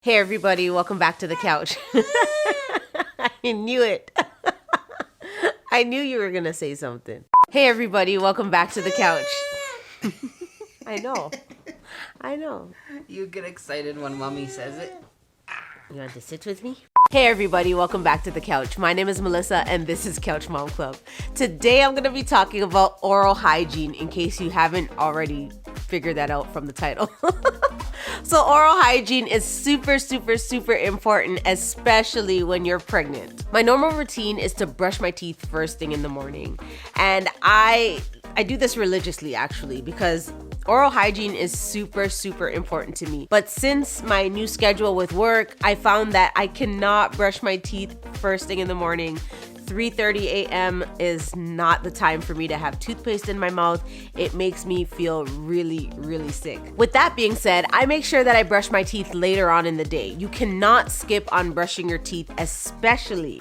Hey everybody, welcome back to the couch. I knew it. I knew you were gonna say something. Hey everybody, welcome back to the couch. I know. You get excited when mommy says it. You want to sit with me? Hey everybody, welcome back to the couch. My name is Melissa and this is Couch Mom Club. Today I'm gonna be talking about oral hygiene in case you haven't already figured that out from the title. So oral hygiene is super important, especially when you're pregnant. My normal routine is to brush my teeth first thing in the morning. And I do this religiously actually because oral hygiene is super important to me. But since my new schedule with work, I found that I cannot brush my teeth first thing in the morning. 3:30 a.m. is not the time for me to have toothpaste in my mouth. It makes me feel really sick. With that being said, I make sure that I brush my teeth later on in the day. You cannot skip on brushing your teeth, especially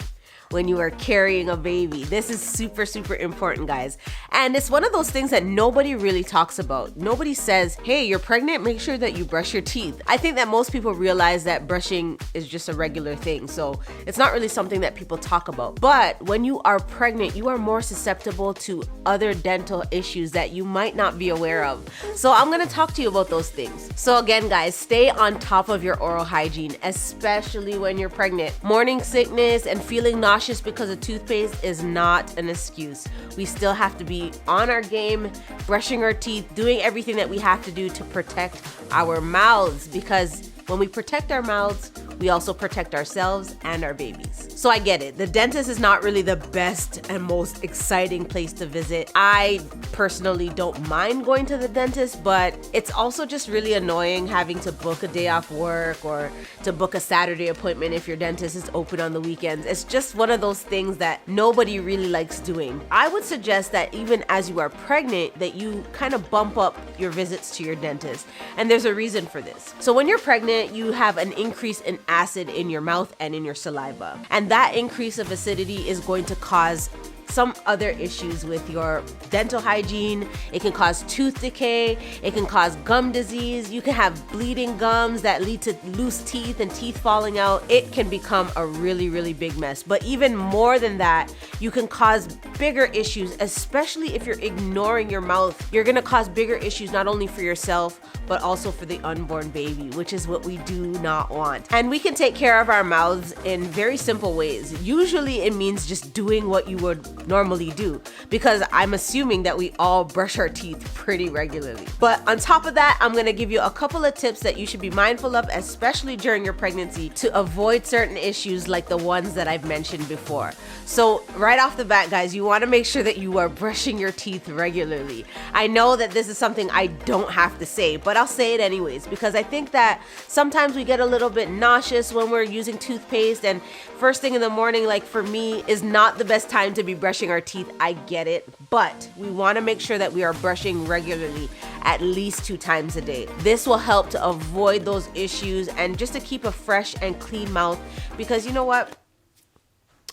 when you are carrying a baby. This is super important, guys. And it's one of those things that nobody really talks about. Nobody says, hey, you're pregnant, make sure that you brush your teeth. I think that most people realize that brushing is just a regular thing. So it's not really something that people talk about. But when you are pregnant, you are more susceptible to other dental issues that you might not be aware of. So I'm gonna talk to you about those things. So again, guys, stay on top of your oral hygiene, especially when you're pregnant. Morning sickness and feeling nauseous because of toothpaste is not an excuse. We still have to be on our game, brushing our teeth, doing everything that we have to do to protect our mouths, because when we protect our mouths, we also protect ourselves and our babies. So I get it. The dentist is not really the best and most exciting place to visit. I personally don't mind going to the dentist, but it's also just really annoying having to book a day off work or to book a Saturday appointment if your dentist is open on the weekends. It's just one of those things that nobody really likes doing. I would suggest that even as you are pregnant, that you kind of bump up your visits to your dentist. And there's a reason for this. So when you're pregnant, you have an increase in acid in your mouth and in your saliva. And that increase of acidity is going to cause some other issues with your dental hygiene. It can cause tooth decay. It can cause gum disease. You can have bleeding gums that lead to loose teeth and teeth falling out. It can become a really big mess. But even more than that, you can cause bigger issues, especially if you're ignoring your mouth. You're gonna cause bigger issues not only for yourself, but also for the unborn baby, which is what we do not want. And we can take care of our mouths in very simple ways. Usually it means just doing what you would normally do, because I'm assuming that we all brush our teeth pretty regularly. But on top of that, I'm gonna give you a couple of tips that you should be mindful of, especially during your pregnancy, to avoid certain issues like the ones that I've mentioned before. So right off the bat, guys, you wanna make sure that you are brushing your teeth regularly. I know that this is something I don't have to say, but I'll say it anyways, because I think that sometimes we get a little bit nauseous when we're using toothpaste, and first thing in the morning, like for me, is not the best time to be brushing our teeth. I get it, but we want to make sure that we are brushing regularly, at least 2 times a day. This will help to avoid those issues and just to keep a fresh and clean mouth, because you know what?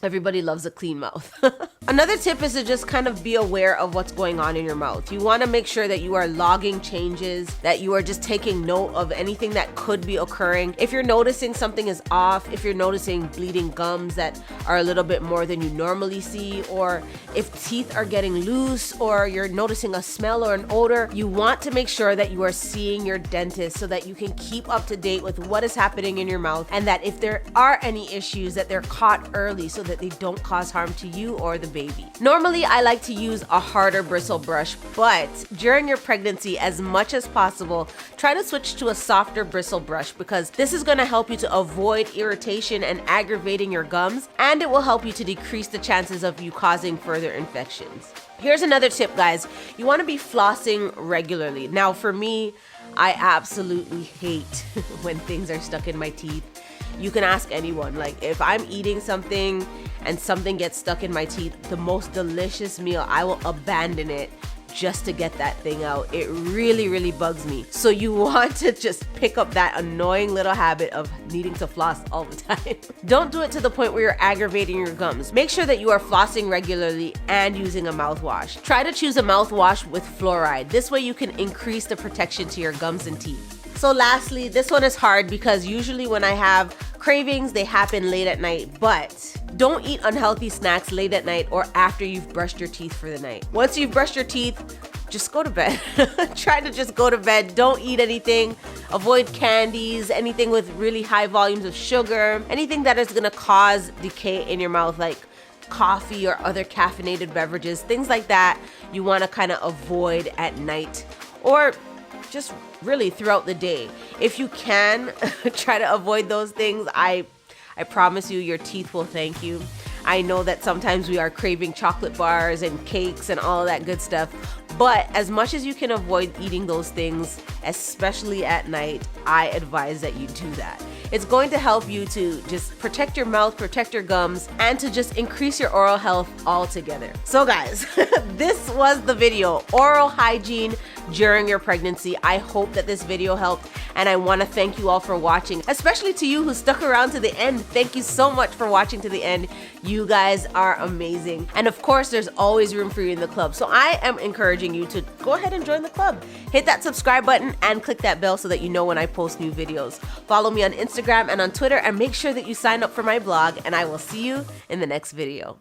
Everybody loves a clean mouth. Another tip is to just kind of be aware of what's going on in your mouth. You want to make sure that you are logging changes, that you are just taking note of anything that could be occurring. If you're noticing something is off, if you're noticing bleeding gums that are a little bit more than you normally see, or if teeth are getting loose, or you're noticing a smell or an odor, you want to make sure that you are seeing your dentist so that you can keep up to date with what is happening in your mouth, and that if there are any issues, that they're caught early so that they don't cause harm to you or the baby. Normally, I like to use a harder bristle brush, but during your pregnancy, as much as possible, try to switch to a softer bristle brush, because this is going to help you to avoid irritation and aggravating your gums, and it will help you to decrease the chances of you causing further infections. Here's another tip, guys. You want to be flossing regularly. Now, for me, I absolutely hate when things are stuck in my teeth. You can ask anyone, like if I'm eating something and something gets stuck in my teeth, the most delicious meal, I will abandon it just to get that thing out. It really bugs me. So you want to just pick up that annoying little habit of needing to floss all the time. Don't do it to the point where you're aggravating your gums. Make sure that you are flossing regularly and using a mouthwash. Try to choose a mouthwash with fluoride. This way you can increase the protection to your gums and teeth. So lastly, this one is hard because usually when I have cravings, they happen late at night, but don't eat unhealthy snacks late at night or after you've brushed your teeth for the night. Once you've brushed your teeth, just go to bed. Try to just go to bed. Don't eat anything. Avoid candies, anything with really high volumes of sugar, anything that is gonna cause decay in your mouth, like coffee or other caffeinated beverages, things like that you wanna kind of avoid at night or just really throughout the day. If you can, try to avoid those things. I promise you, your teeth will thank you. I know that sometimes we are craving chocolate bars and cakes and all of that good stuff, but as much as you can avoid eating those things, especially at night, I advise that you do that. It's going to help you to just protect your mouth, protect your gums, and to just increase your oral health altogether. So guys, this was the video, oral hygiene during your pregnancy. I hope that this video helped, and I want to thank you all for watching, especially to you who stuck around to the end. Thank you so much for watching to the end. You guys are amazing. And of course, there's always room for you in the club. So I am encouraging you to go ahead and join the club. Hit that subscribe button and click that bell so that you know when I post new videos. Follow me on Instagram and on Twitter, and make sure that you sign up for my blog, and I will see you in the next video.